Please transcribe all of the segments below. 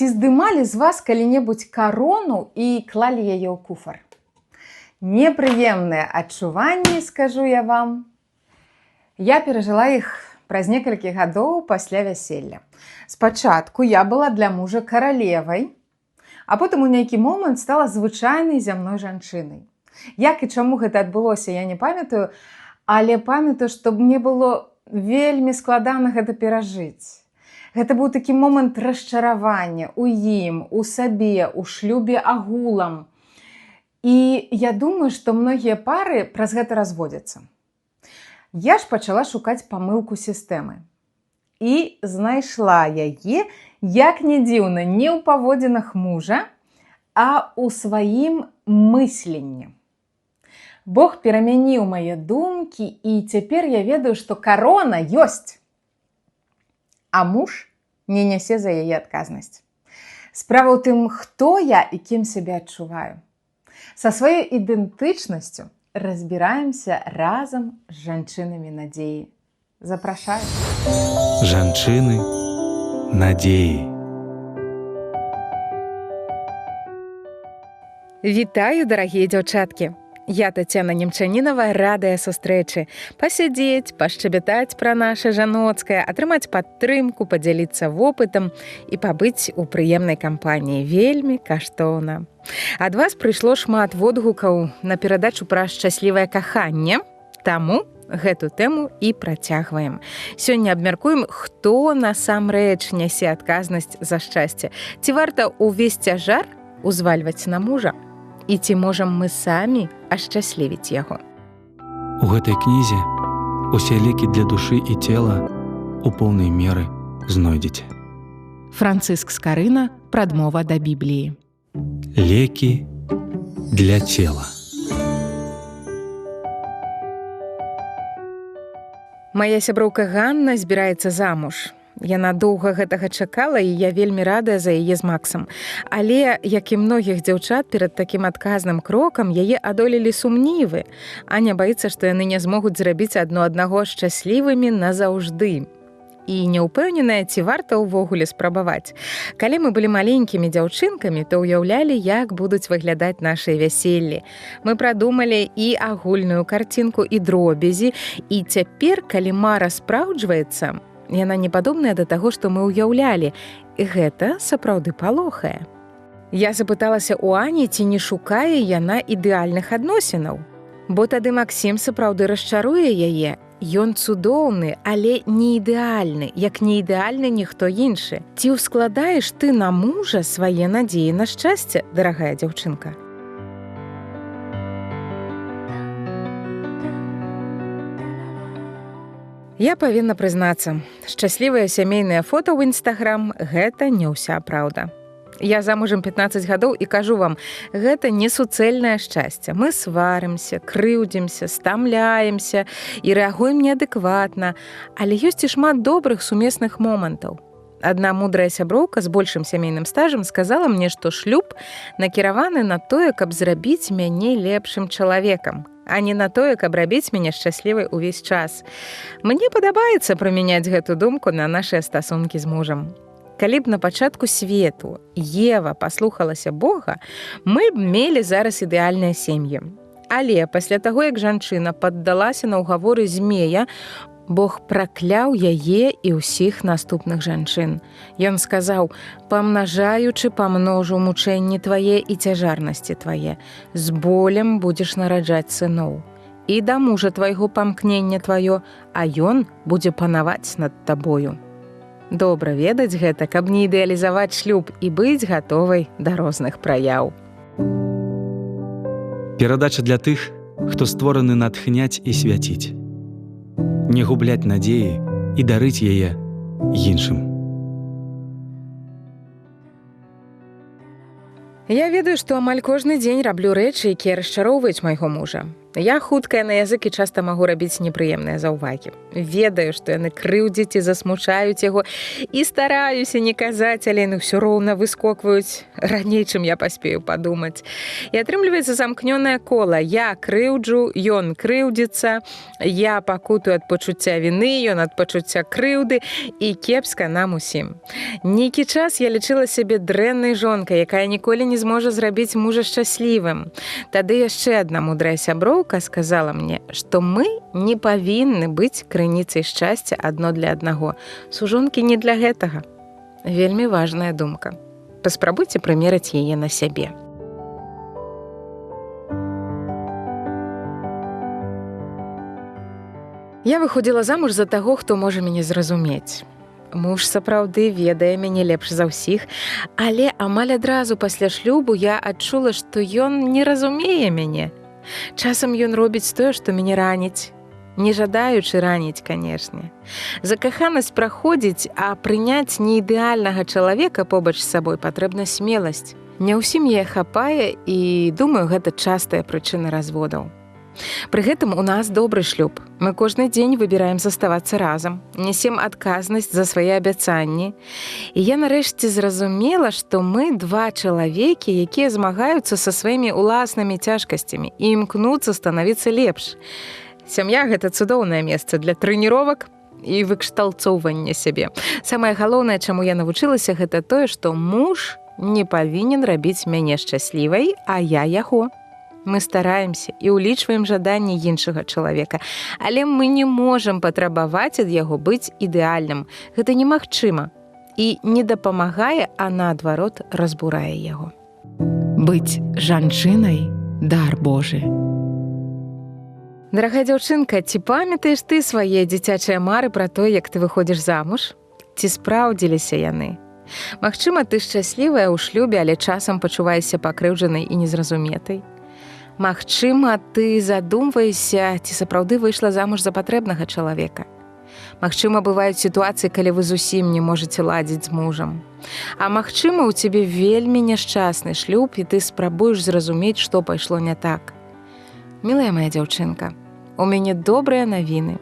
Ці здымалі з вас калі-небудзь карону і клалі яе ў куфар? Непрыемныя адчуванні, скажу я вам. Я перажыла іх праз некалькі гадоў пасля вяселля. Спачатку я была для мужа каралевай, а потым у нейкі момант стала звычайнай зямной жанчынай. Як і чаму гэта адбылося, я не памятаю, але памятаю, што мне было вельмі складана гэта перажыць. Гэта быў такі момант расчаравання ў ім, у сабе, у шлюбе агулам. І я думаю, што многія пары праз гэта разводзяцца. Я ж пачала шукаць памылку сістэмы. І знайшла яе, як не дзіўна, не ў паводзінах мужа, а ў сваім мысленні. Бог перамяніў мае думкі, і цяпер я ведаю, што карона ёсць. А муж не нясе за яе адказнасць. Справа ў тым, хто я і кім сябе адчуваю. Са сваёй ідэнтычнасцю разбіраемся разам з жанчынамі надзеі. Запрашаю. Жанчыны надзеі. Вітаю, дарагія дзяўчаткі! Я, Тацяна Немчанінава, радая сустрэчы. Пасядзець, пашчабятаць пра наша жаноцкае, атрымаць падтрымку, падзяліцца вопытам і пабыць у прыемнай кампаніі. Вельмі каштоўна. Ад вас прыйшло шмат водгукаў на перадачу пра шчаслівае каханне, таму гэту тэму і працягваем. Сёння абмяркуем, хто насамрэч нясе адказнасць за шчасце. Ці варта ўвесь цяжар узвальваць на мужа? І ці можам мы самі ашчаслівіць яго? У гэтай кнізе усе лекі для душы і цела у поўнай меры знойдзеце. Францыск Скарына. Прадмова да Бібліі. Лекі для цела. Мая сяброўка Ганна збіраецца замуж. Яна доўга гэтага чакала, і я вельмі радая за яе з Максам. Але, як і многіх дзяўчат, перад такім адказным крокам яе адолелі сумнівы. Аня баіцца, што яны не змогуць зрабіць адно аднаго шчаслівымі назаўжды. І не ўпэўненая, ці варта ўвогуле спрабаваць. Калі мы былі маленькімі дзяўчынкамі, то ўяўлялі, як будуць выглядаць нашыя вяселлі. Мы прадумалі і агульную карцінку, і дробязі. І цяпер, калі мара спраўджваецца, яна не падобная да таго, што мы ўяўлялі. І гэта сапраўды палохае. Я запыталася ў Ані, ці не шукае яна ідэальных адносінаў. Бо тады Максім сапраўды расчаруе яе. Ён цудоўны, але не ідэальны, як не ідэальны ніхто іншы. Ці ўскладаеш ты на мужа свае надзеі на шчасце, дарагая дзяўчынка? Я павінна прызнацца, шчаслівыя сямейныя фота ў Інстаграм – гэта не ўся праўда. Я замужам 15 гадоў і кажу вам, гэта не суцэльнае шчасце. Мы сварымся, крыўдзімся, стамляемся і рэагуем неадэкватна, але ёсць і шмат добрых сумесных момантаў. Адна мудрая сяброўка з большым сямейным стажам сказала мне, што шлюб накіраваны на тое, каб зрабіць мяне лепшым чалавекам, а не на тое, каб рабіць мяне шчаслівай увесь час. Мне падабаецца прымяняць гэту думку на нашыя стасункі з мужам. Калі б на пачатку свету Ева паслухалася Бога, мы б мелі зараз ідэальныя сем'і. Але пасля таго, як жанчына паддалася на ўгаворы змея, Бог пракляў яе і ўсіх наступных жанчын. Ён сказаў: «Памнажаючы памножу мучэнні твае і цяжарнасці твае, з болем будзеш нараджаць сыноў. І да мужа твайго памкнення тваё, а ён будзе панаваць над табою». Добра ведаць гэта, каб не ідэалізаваць шлюб і быць гатовай да розных праяў. Перадача для тых, хто створаны натхняць і свяціць. Не губляць надзеі і дарыць яе іншым. Я ведаю, што амаль кожны дзень раблю рэчы, якія расчароўваюць майго мужа. Я хуткая на язык і часта магу рабіць непрыемныя заўвагі. Ведаю, што яны крыўдзяць і засмучаюць яго, і стараюся не казаць, але яны ўсё роўна выскокваюць раней, чым я паспею падумаць. І атрымліваецца замкнёнае кола. Я крыўджу, ён крыўдзіцца, я пакутую ад пачуцця віны, ён ад пачуцця крыўды, і кепска нам усім. Нейкі час я лічыла сябе дрэннай жонкай, якая ніколі не зможа зрабіць мужа шчаслівым. Тады яшчэ адна мудрая сяброўка сказала мне, што мы не павінны быць крыніцай шчасця адно для аднаго. Сужонкі не для гэтага. Вельмі важная думка. Паспрабуйце прымерыць яе на сябе. Я выходзіла замуж за таго, хто можа мяне зразумець. Муж сапраўды ведае мяне лепш за ўсіх, але амаль адразу пасля шлюбу я адчула, што ён не разумее мяне. Часам ён робіць тое, што мяне раніць. Не жадаючы раніць, канешне. Закаханасць праходзіць, а прыняць неідэальнага чалавека побач з сабой патрэбна смеласць. Не ўсім яе хапае, і, думаю, гэта частая прычына разводаў. Пры гэтым у нас добры шлюб. Мы кожны дзень выбіраем заставацца разам, несем адказнасць за свае абяцанні. І я нарэшце зразумела, што мы два чалавекі, якія змагаюцца са сваімі ўласнымі цяжкасцямі і імкнуцца станавіцца лепш. Сям'я – гэта цудоўнае месца для трэніровак і выкшталцоўвання сябе. Самае галоўнае, чаму я навучылася, гэта тое, што муж не павінен рабіць мяне шчаслівай, а я яго. Мы стараемся і ўлічваем жаданні іншага чалавека, але мы не можам патрабаваць ад яго быць ідэальным. Гэта немагчыма і не дапамагае, а наадварот разбурае яго. Быць жанчынай – дар Божы. Дарагая дзяўчынка, ці памятаеш ты свае дзіцячыя мары пра тое, як ты выходзіш замуж? Ці спраўдзіліся яны? Магчыма, ты шчаслівая ў шлюбе, але часам пачуваешся пакрыўджанай і незразуметай. Магчыма, ты задумваешся, ці сапраўды выйшла замуж за патрэбнага чалавека. Магчыма, бываюць сітуацыі, калі вы зусім не можаце ладзіць з мужам. А магчыма, у цябе вельмі няшчасны шлюб, і ты спрабуеш зразумець, што пайшло не так. Мілая моя дзяўчынка, у мяне добрыя навіны.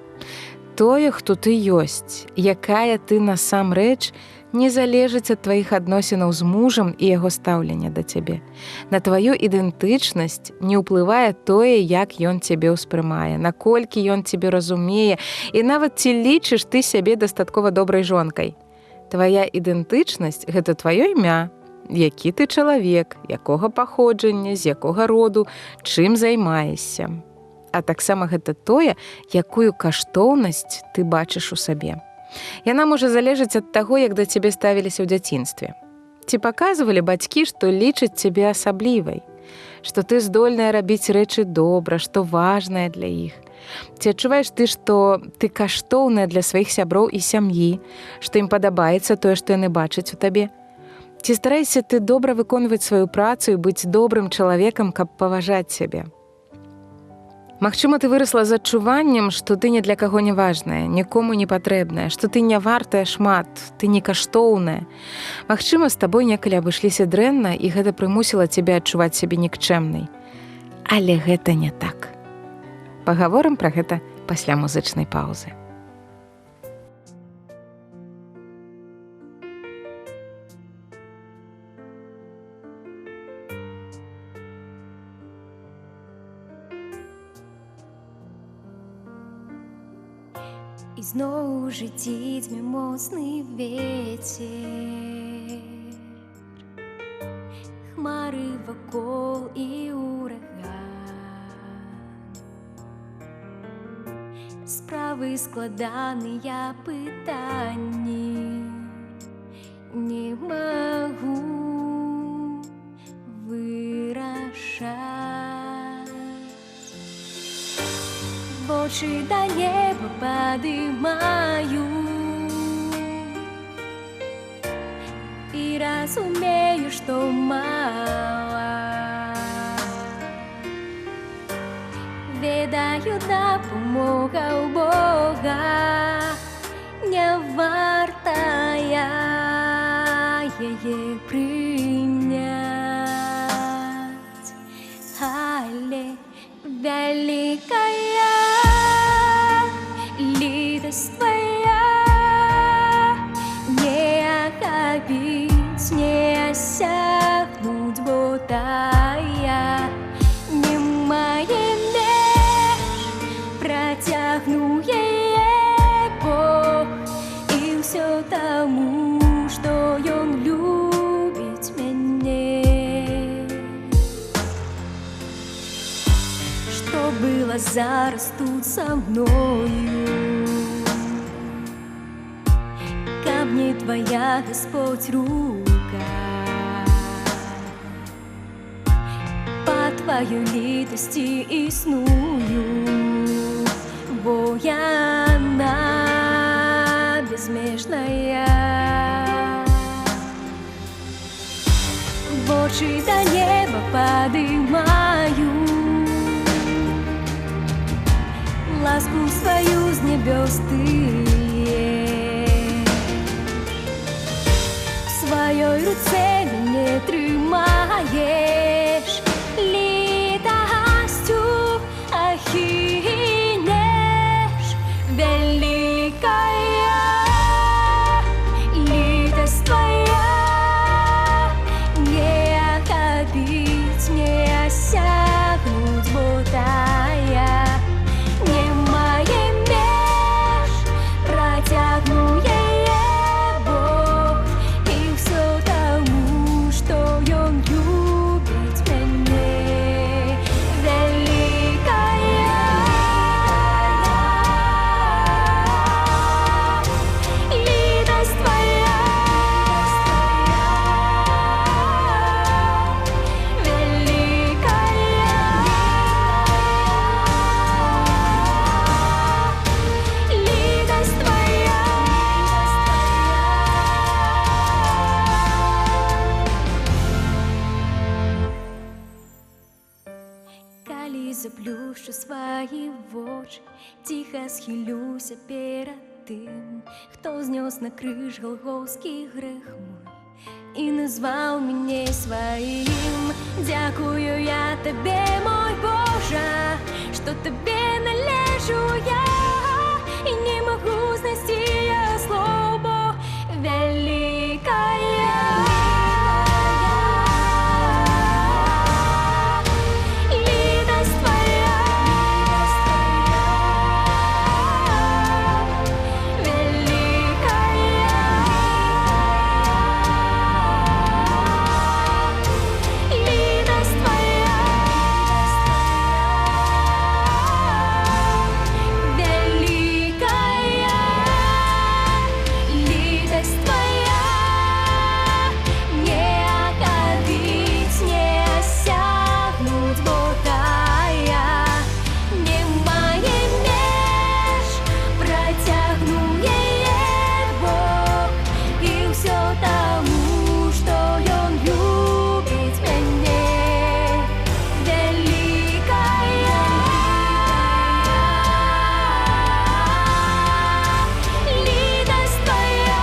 Тое, хто ты ёсць, якая ты насамрэч, не залежыць ад тваіх адносінаў з мужам і яго стаўлення да цябе. На тваю ідэнтычнасць не ўплывае тое, як ён цябе ўспрымае, наколькі ён цябе разумее, і нават ці лічыш ты сябе дастаткова добрай жонкай. Твая ідэнтычнасць – гэта тваё імя, які ты чалавек, якога паходжання, з якога роду, чым займаешся. А таксама гэта тое, якую каштоўнасць ты бачыш у сабе. Яна можа залежаць ад таго, як да цябе ставіліся ў дзяцінстве. Ці паказвалі бацькі, што лічаць цябе асаблівай, што ты здольная рабіць рэчы добра, што важнае для іх. Ці адчуваеш ты, што ты каштоўная для сваіх сяброў і сям'і, што ім падабаецца тое, што яны бачаць у табе? Ці стараешся ты добра выконваць сваю працу і быць добрым чалавекам, каб паважаць сябе? Магчыма, ты вырасла з адчуваннем, што ты ні для каго не важная, нікому не патрэбная, што ты не вартая шмат, ты не каштоўная. Магчыма, з табой некалі абышліся дрэнна, і гэта прымусіла цябе адчуваць сябе нікчэмнай. Але гэта не так. Пагаворым пра гэта пасля музычнай паўзы. І зноў у жыцці дзьме моцны вецер, хмары вакол і ураган, справы складаныя пытанні, не магу вырашаць. Вочы да неба падымаю і разумею, што мала. Ведаю, дапамога ў Бога не вартая яе прыняць, але вялі зараз тут со мною. Ко мне твоя, Господь, рука, по твоей литости исную, бо она безмежная. В очи до неба подымаю, ласку свою с небес ты в своей руце меня тримаешь, литостью охинешь. Великая литость твоя, не окопить, не осягнуть будая. Немає меж, протягну я Бог, и все тому, что Он любит меня. Великая литость твоя, литость твоя. Калі заплющу свої очі, тихо схилюся перед тим, хто знес на криж голгофський грех мой і назвав мене своїм. Дякую я тебе, мой Боже, що тебе належу я, і не можу знести я слово. Великая литость твоя, великая литость твоя, великая литость твоя, не окопить, не осягнуть будая. Немає меж, протягну я Бог, и все тому, что Он любит меня. Великая литость твоя,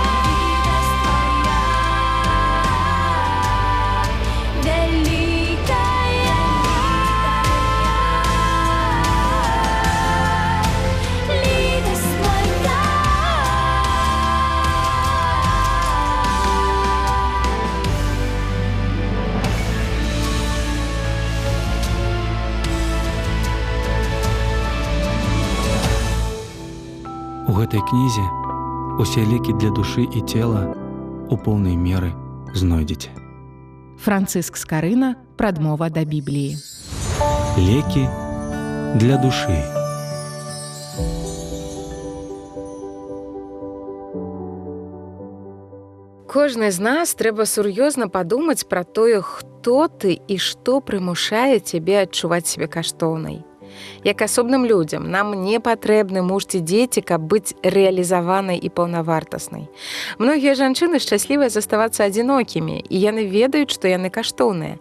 великая литость твоя. У гэтай кнізе усе лекі для душы і цела у поўнай меры знойдзеце. Францыск Скарына, прадмова да Бібліі. Лекі для душы. Кожны з нас трэба сур'ёзна падумаць пра тое, хто ты і што прымушае цябе адчуваць сябе каштоўнай. Як асобным людзям нам не патрэбны муж ці дзеці, каб быць рэалізаванай і паўнавартаснай. Многія жанчыны шчаслівыя заставацца адзінокімі, і яны ведаюць, што яны каштоўныя.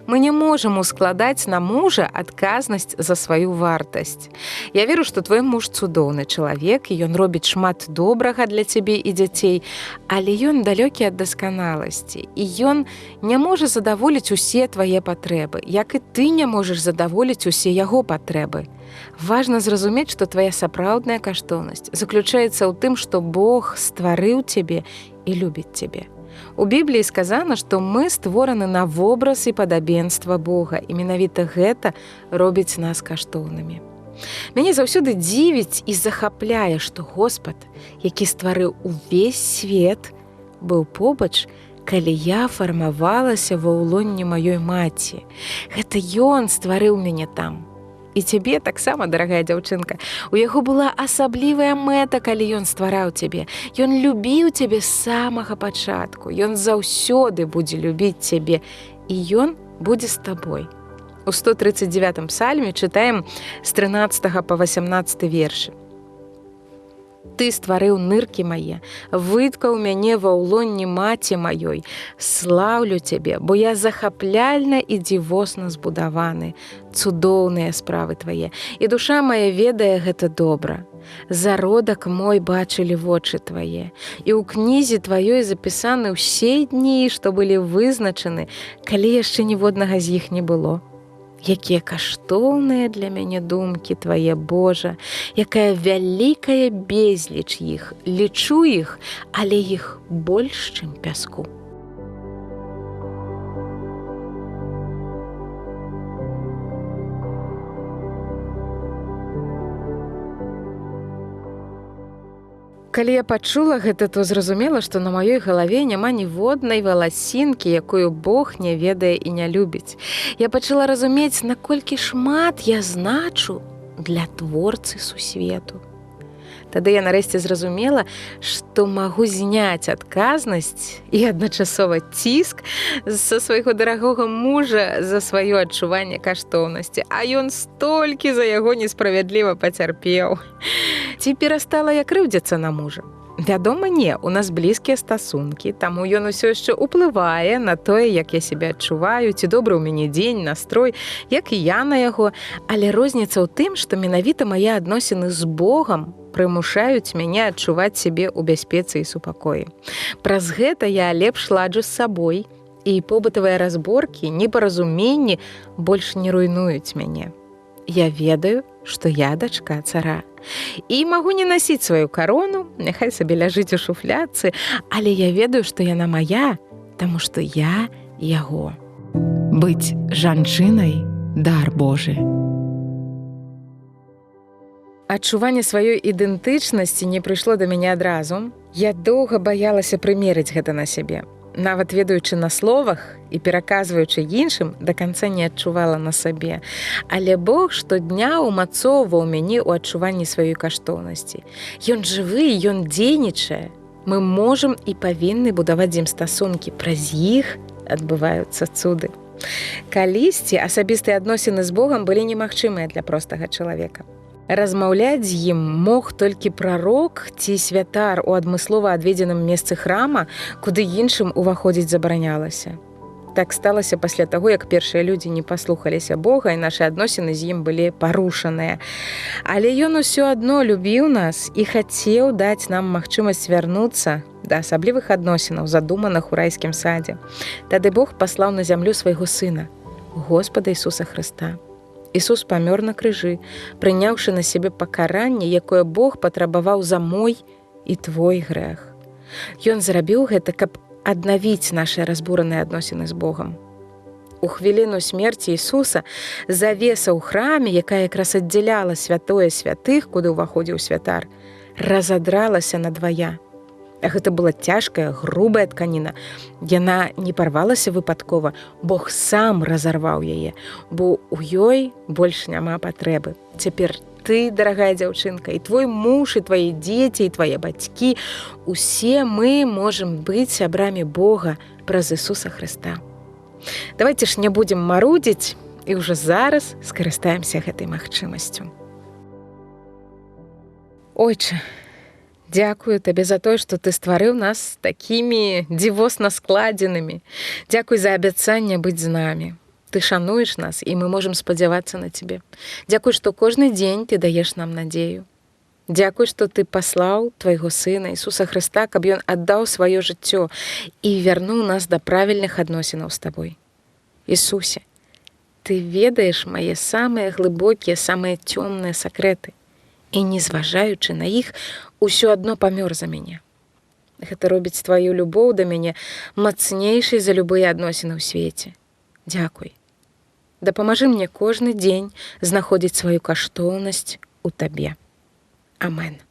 Мы не можам ускладаць на мужа адказнасць за сваю вартасць. Я веру, што твой муж цудоўны чалавек, і ён робіць шмат добрага для цябе і дзяцей, але ён далёкі ад дасканаласці, і ён не можа задаволіць усе твае патрэбы, як і ты не можаш задаволіць усе яго патрэбы. Важна зразумець, што твая сапраўдная каштоўнасць заключаецца ў тым, што Бог стварыў цябе і любіць цябе. У Бібліі сказана, што мы створаны на вобраз і падабенства Бога, і менавіта гэта робіць нас каштоўнымі. Мяне заўсёды дзівіць і захапляе, што Господ, які стварыў увесь свет, быў побач, калі я фармавалася ва ўлонні маёй маці. Гэта Ён стварыў мяне там. І цябе таксама, дарагая дзяўчынка. У яго была асаблівая мэта, калі ён ствараў цябе. Ён любіў цябе з самага пачатку. Ён заўсёды будзе любіць цябе. І ён будзе з табой. У 139 псальме чытаем з 13 па 18 вершы. Ты стварыў ныркі мае, выткаў мяне ва ўлонні маці маёй. Слаўлю цябе, бо я захапляльна і дзівосна збудаваны. Цудоўныя справы твае, і душа мая ведае гэта добра. Зародак мой бачылі вочы твае, і ў кнізе тваёй запісаны ўсе дні, што былі вызначаны, калі яшчэ ніводнага з іх не было. Якія каштоўныя для мяне думкі твае, Божа, якая вялікая безліч іх, лічу іх, але іх больш, чым пяску. Калі я пачула гэта, то зразумела, што на маёй галаве няма ніводнай валасінкі, якую Бог не ведае і не любіць. Я пачала разумець, наколькі шмат я значу для творцы сусвету. Тады я нарэшце зразумела, што магу зняць адказнасць і адначасова ціск са свайго дарагога мужа за сваё адчуванне каштоўнасці, а ён столькі за яго несправядліва пацярпеў. Ці перастала я крыўдзіцца на мужа? Вядома, не, у нас блізкія стасункі, таму ён усё яшчэ ўплывае на тое, як я сябе адчуваю, ці добры ў мяне дзень, настрой, як і я на яго, але розніца ў тым, што менавіта мае адносіны з Богам прымушаюць мяне адчуваць сябе ў бяспецы і супакоі. Праз гэта я лепш ладжу з сабой, і побытавыя разборкі, непаразуменні больш не руйнуюць мяне. Я ведаю, што я дачка цара. І магу не насіць сваю карону, няхай сабе ляжыць у шуфляцы, але я ведаю, што яна мая, таму што я яго. Быць жанчынай – дар Божы. Адчуванне сваёй ідэнтычнасці не прыйшло да мяне адразу. Я доўга баялася прымерыць гэта на сябе. Нават ведаючы на словах і пераказваючы іншым, да канца не адчувала на сабе. Але Бог штодня умацоўваў мяне ў адчуванні сваёй каштоўнасці. Ён жывы, ён дзейнічае. Мы можам і павінны будаваць з ім стасункі. Праз іх адбываюцца цуды. Калісьці асабістыя адносіны з Богам былі немагчымыя для простага чалавека. Размаўляць з ім мог толькі прарок ці святар у адмыслова адведзеным месцы храма, куды іншым уваходзіць забаранялася. Так сталася пасля таго, як першыя людзі не паслухаліся Бога, і нашы адносіны з ім былі парушаныя. Але ён усё адно любіў нас і хацеў даць нам магчымасць вярнуцца да асаблівых адносінаў, задуманых у райскім садзе. Тады Бог паслаў на зямлю свайго сына, Господа Ісуса Хрыста. Ісус памёр на крыжы, прыняўшы на сябе пакаранне, якое Бог патрабаваў за мой і твой грэх. Ён зрабіў гэта, каб аднавіць нашы разбураныя адносіны з Богам. У хвіліну смерці Ісуса завеса ў храме, якая якраз аддзяляла святое святых, куды ўваходзіў святар, разадралася надвая. Гэта была цяжкая, грубая тканіна. Яна не парвалася выпадкова. Бог сам разарваў яе, бо ў ёй больш няма патрэбы. Цяпер ты, дарагая дзяўчынка, і твой муж, і твае дзеці, і твае бацькі, усе мы можам быць сябрамі Бога праз Ісуса Хрыста. Давайце ж не будзем марудзіць і ўжо зараз скарыстаемся гэтай магчымасцю. Ойча, дзякую табе за тое, што ты стварыў нас такімі дзівосна складзенымі. Дзякуй за абяцанне быць з намі. Ты шануеш нас, і мы можам спадзявацца на цябе. Дзякуй, што кожны дзень ты даеш нам надзею. Дзякуй, што ты паслаў твайго сына Ісуса Хрыста, каб ён аддаў сваё жыццё і вярнуў нас да правільных адносінаў з табой. Ісусе, ты ведаеш мае самыя глыбокія, самыя цёмныя сакрэты. І, не зважаючы на іх, усё адно памёр за мяне. Гэта робіць тваю любоў да мяне мацнейшай за любыя адносіны ў свеце. Дзякуй. Дапамажы мне кожны дзень знаходзіць сваю каштоўнасць у табе. Амен.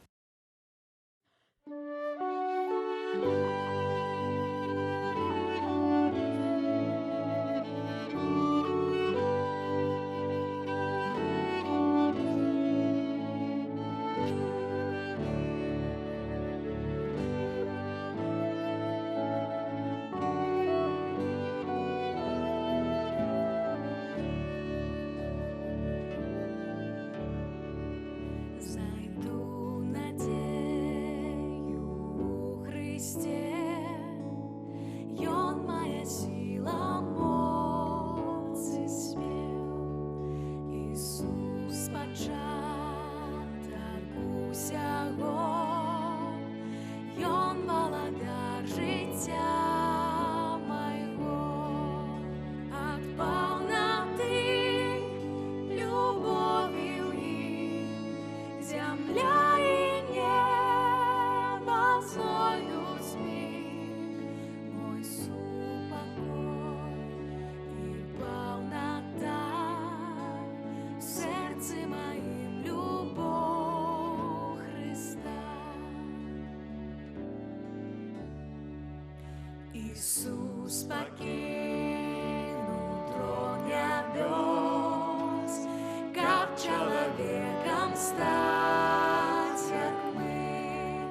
Ісус пакінуў трон нябёс, каб чалавекам стаць, як мы,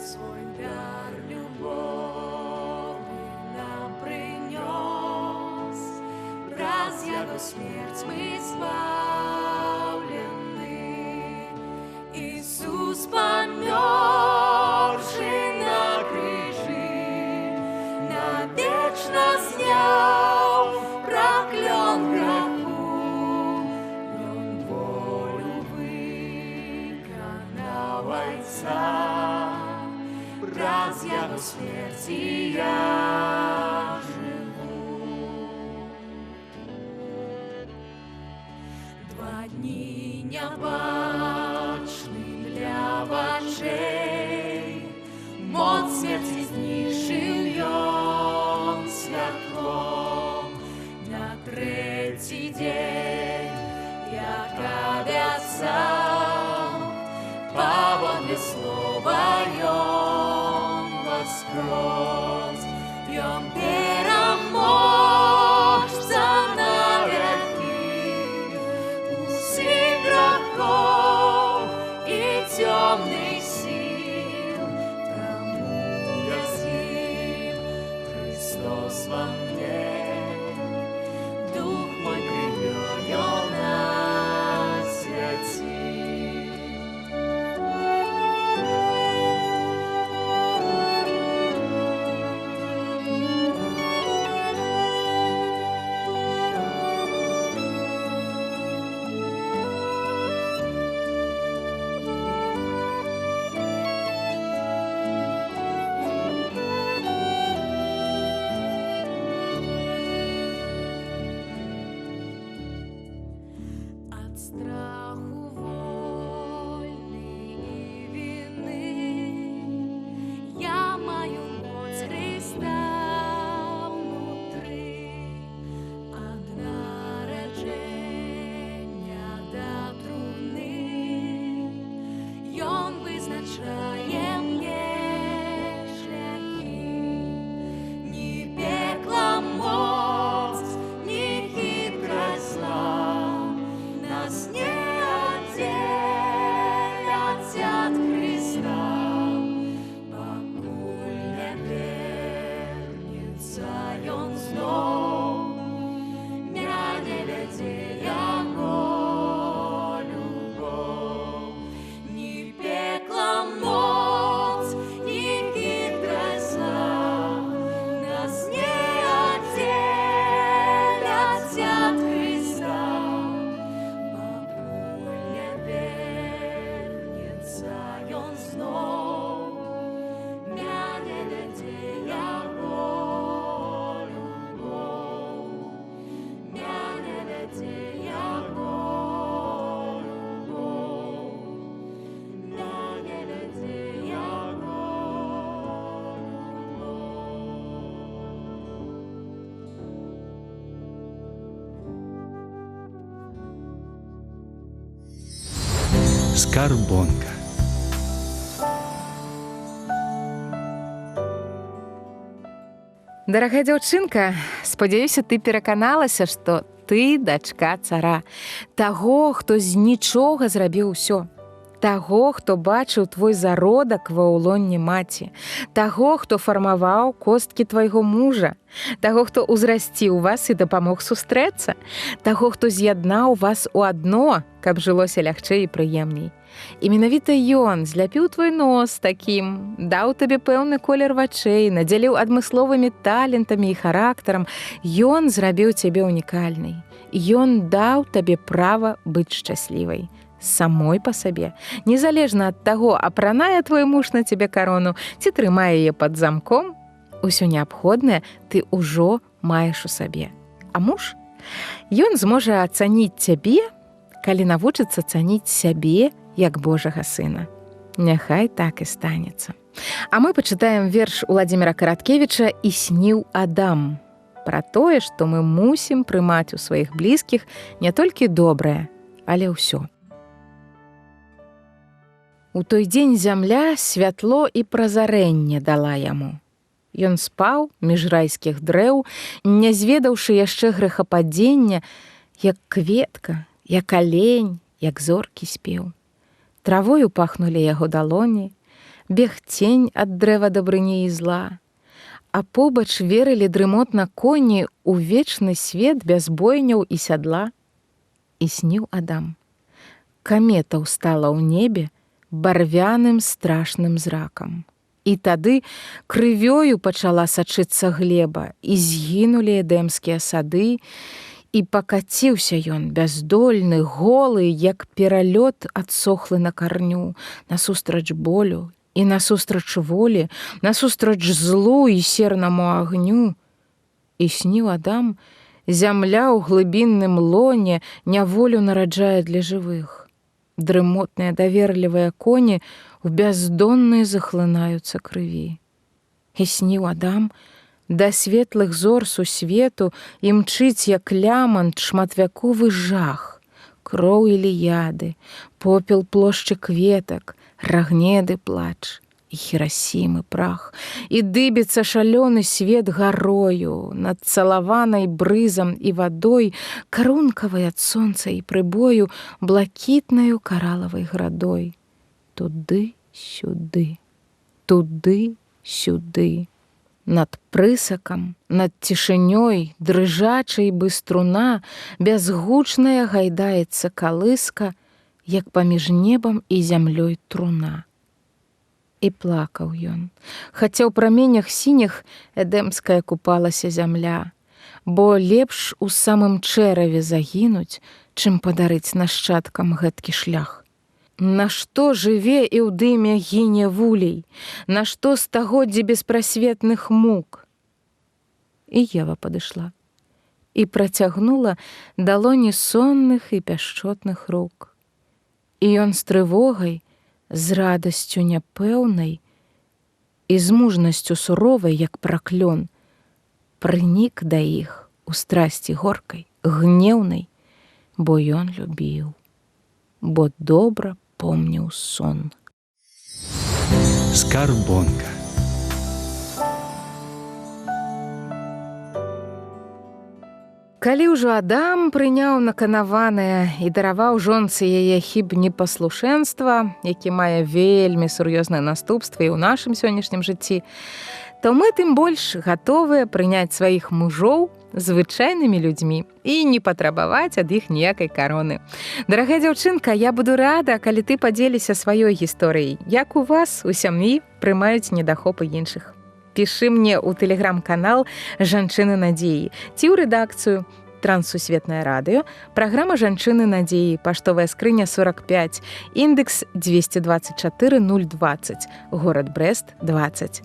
свой дар любові нам прынёс. Праз яго смерць мы збаўлены. Ісус памёршы на крыжы, навечна зняў праклён граху. Ён волю выканаў айца, праз яго смерці я жыву. 2 дні нябачны для вачэй, моц смерці знішчыў ён святлом. На 3-й дзень, як абяцаў, паводле слова ён воскрос. Ён пераможца навекі усіх грахоў і цёмных сіл. Таму я з ім, Христос во мне, дух мой крывёю насвятил. Ад страху вольны і віны я маю моц Христа внутры. Ад нараджэння да труны ён вызначае мне шляхі. Ні пекла моц, ні хітрость зла нас не отделят от Христа. Покуль не вернется ён знов, мя не вядзе яго любов. Ні пекла моц, ні хітрость зла нас не отделят от Христа. Покуль не вернется ён знов, мя не вядзе яго любов. Мя не вядзе яго любов. Мя не вядзе яго Скарбонка. Дарагая дзяўчынка, спадзяюся, ты пераканалася, што ты дачка цара, таго, хто з нічога зрабіў усё, таго, хто бачыў твой зародак ва ўлонні маці, таго, хто фармаваў косткі твайго мужа, таго, хто ўзрасціў вас і дапамог сустрэцца, таго, хто з'яднаў вас у адно, каб жылося лягчэй і прыемней. І менавіта ён зляпіў твой нос такім, даў табе пэўны колер вачэй, надзяліў адмысловымі талентамі і характарам. Ён зрабіў цябе ўнікальнай. Ён даў табе права быць шчаслівай. Самой па сабе. Незалежна ад таго, апранае твой муж на цябе карону, ці трымае яе пад замком, усё неабходнае ты ўжо маеш у сабе. А муж? Ён зможа ацаніць цябе, калі навучыцца цаніць сябе як Божага сына. Няхай так і станецца. А мы пачытаем верш Уладзіміра Караткевіча «І сніў Адам» пра тое, што мы мусім прымаць у сваіх блізкіх не толькі добрае, але ўсё. У той дзень зямля святло і празарэнне дала яму. Ён спаў між райскіх дрэў, не зведаўшы яшчэ грэхападзення, як кветка, як алень, як зоркі спеў. Травою пахнулі яго далоні, бег цень ад дрэва дабрыні і зла, а побач верылі дрымотна коні ў вечны свет без бойняў і сядла. І сніў Адам. Камета ўстала ў небе барвяным страшным зракам. І тады крывёю пачала сачыцца глеба, і згінулі эдэмскія сады, і пакаціўся ён, бяздольны, голы, як пералёт адсохлы на карню, насустрач болю і насустрач волі, насустрач злу і сернаму агню. І сніў Адам, зямля ў глыбінным лоне няволю нараджае для жывых. Дрымотныя даверлівыя коні у бяздоннай захлынаюцца крыві. І сніў Адам, да светлых зор сусвету імчыць, як лямант, шматвяковы жах, кроў Іліяды, попел плошчы кветак, рагнеды плач, і Хірасімы прах, і дыбіцца шалёны свет гарою, над цалаванай брызам і вадой, карункавай ад сонца і прыбою, блакітнаю каралавай градой. Туды-сюды, туды-сюды. Над прысакам, над цішынёй, дрыжачай бы струна, бязгучная гайдаецца калыска, як паміж небам і зямлёй труна. І плакаў ён, хаця ў праменях сініх эдэмская купалася зямля, бо лепш у самым чэраве загінуць, чым падарыць нашчадкам гэткі шлях. Нашто жыве і ў дыме гіне вулей, нашто стагоддзі беспрасветных мук? І Ева падышла і працягнула далоні сонных і пяшчотных рук. І ён з трывогай, з радасцю няпэўнай і з мужнасцю суровай, як праклён, прынік да іх у страсці горкай, гнеўнай, бо ён любіў, бо добра помніў сон. Скарбонка. Калі ўжо Адам прыняў наканаванае і дараваў жонцы яе хіб непаслушэнства, які мае вельмі сур'ёзныя наступствы і ў нашым сённяшнім жыцці, то мы тым больш гатовыя прыняць сваіх мужоў звычайнымі людзьмі і не патрабаваць ад іх ніякай кароны. Дарагая дзяўчынка, я буду рада, калі ты падзеліся сваёй гісторыяй, як у вас у сям'і прымаюць недахопы іншых. Пішы мне ў тэлеграм-канал «Жанчыны надзеі» ці ў рэдакцыю «Транссусветнае радыё», праграма «Жанчыны надзеі», паштовая скрыня 45, індекс 224 020, горад Брэст 20.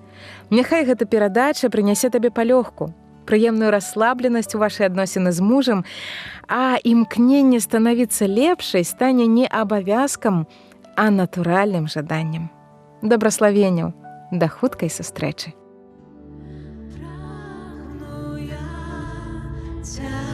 Няхай гэта перадача прынясе табе палёгку, прыемную расслабленасць у вашай адносіны з мужам, а імкненне станавіцца лепшай стане не абавязкам, а натуральным жаданнем. Добраславенняў, да хуткай сустрэчы. Ciao.